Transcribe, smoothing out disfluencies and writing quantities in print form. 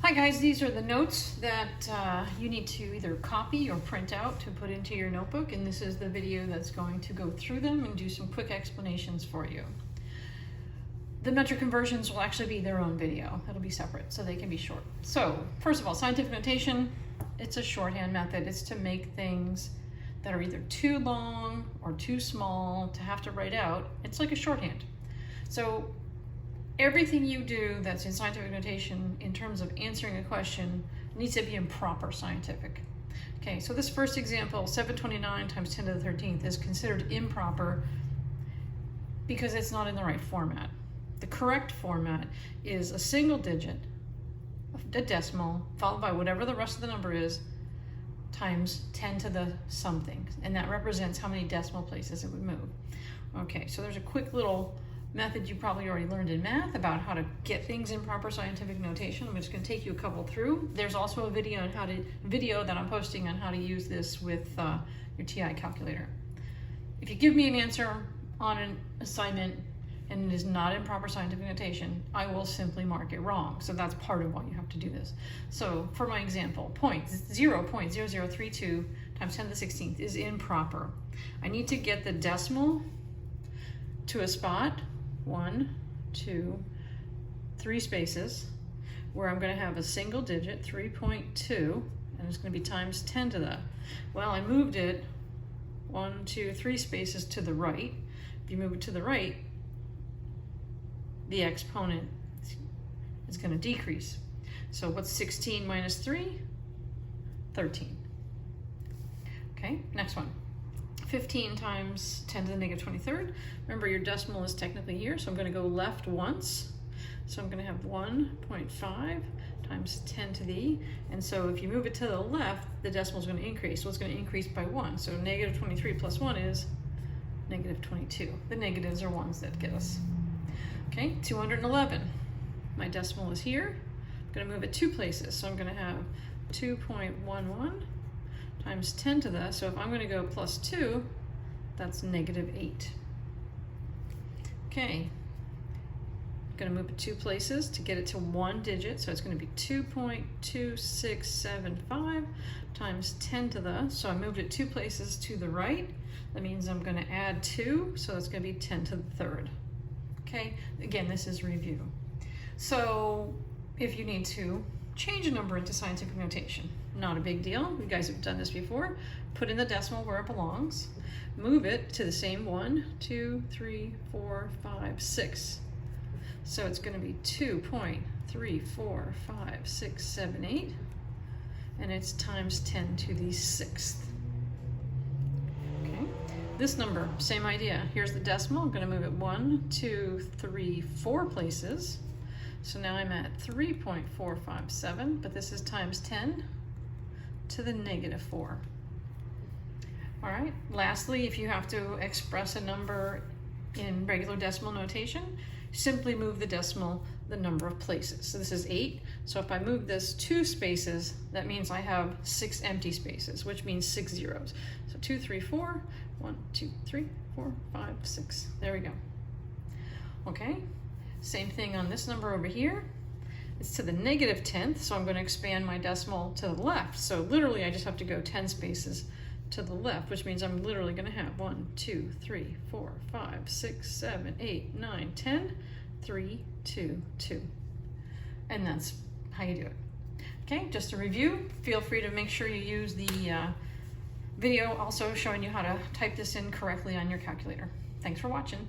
Hi guys, these are the notes that you need to either copy or print out to put into your notebook, and this is the video that's going to go through them and do some quick explanations for you. The metric conversions will actually be their own video. It'll be separate, so they can be short. So, first of all, scientific notation, it's a shorthand method. It's to make things that are either too long or too small to have to write out. It's like a shorthand. So, everything you do that's in scientific notation in terms of answering a question needs to be in proper scientific. Okay, so this first example, 729 times 10 to the 13th, is considered improper because it's not in the right format. The correct format is a single digit, a decimal, followed by whatever the rest of the number is, times 10 to the something, and that represents how many decimal places it would move. Okay, so there's a quick little method you probably already learned in math about how to get things in proper scientific notation. I'm just going to take you a couple through. There's also a video on video that I'm posting on how to use this with your TI calculator. If you give me an answer on an assignment and it is not in proper scientific notation, I will simply mark it wrong. So that's part of why you have to do this. So for my example, 0.0032 times 10 to the 16th is improper. I need to get the decimal to a spot, 1, 2, 3 spaces, where I'm going to have a single digit, 3.2, and it's going to be times 10 to the. Well, I moved it 1, 2, 3 spaces to the right. If you move it to the right, the exponent is going to decrease. So what's 16 minus 3? 13. Okay, next one. 15 times 10 to the negative 23rd. Remember, your decimal is technically here, so I'm going to go left once. So I'm going to have 1.5 times 10 to the, and so if you move it to the left, the decimal is going to increase. So it's going to increase by 1. So negative 23 plus 1 is negative 22. The negatives are ones that get us. Okay, 211. My decimal is here. I'm going to move it 2 places. So I'm going to have 2.11 times 10 to the, so if I'm going to go plus 2, that's negative 8. Okay, I'm going to move it 2 places to get it to 1 digit, so it's going to be 2.2675 times 10 to the, so I moved it 2 places to the right. That means I'm going to add 2, so it's going to be 10 to the 3rd. Okay, again, this is review. So if you need to change a number into scientific notation, not a big deal. You guys have done this before. Put in the decimal where it belongs. Move it to the same 1, 2, 3, 4, 5, 6. So it's going to be 2.345678, and it's times 10 to the 6th. Okay. This number, same idea. Here's the decimal. I'm going to move it 1, 2, 3, 4 places. So now I'm at 3.457, but this is times 10 to the negative 4. All right, lastly, if you have to express a number in regular decimal notation, simply move the decimal the number of places. So this is 8, so if I move this 2 spaces, that means I have 6 empty spaces, which means 6 zeros. So 2, 3, 4, 1, 2, 3, 4, 5, 6. There we go. Okay. Same thing on this number over here. It's to the negative 10th, so I'm going to expand my decimal to the left. So literally I just have to go 10 spaces to the left, which means I'm literally going to have 1, 2, 3, 4, 5, 6, 7, 8, 9, 10, 3, 2, 2. And that's how you do it. Okay, just a review. Feel free to make sure you use the video also showing you how to type this in correctly on your calculator. Thanks for watching.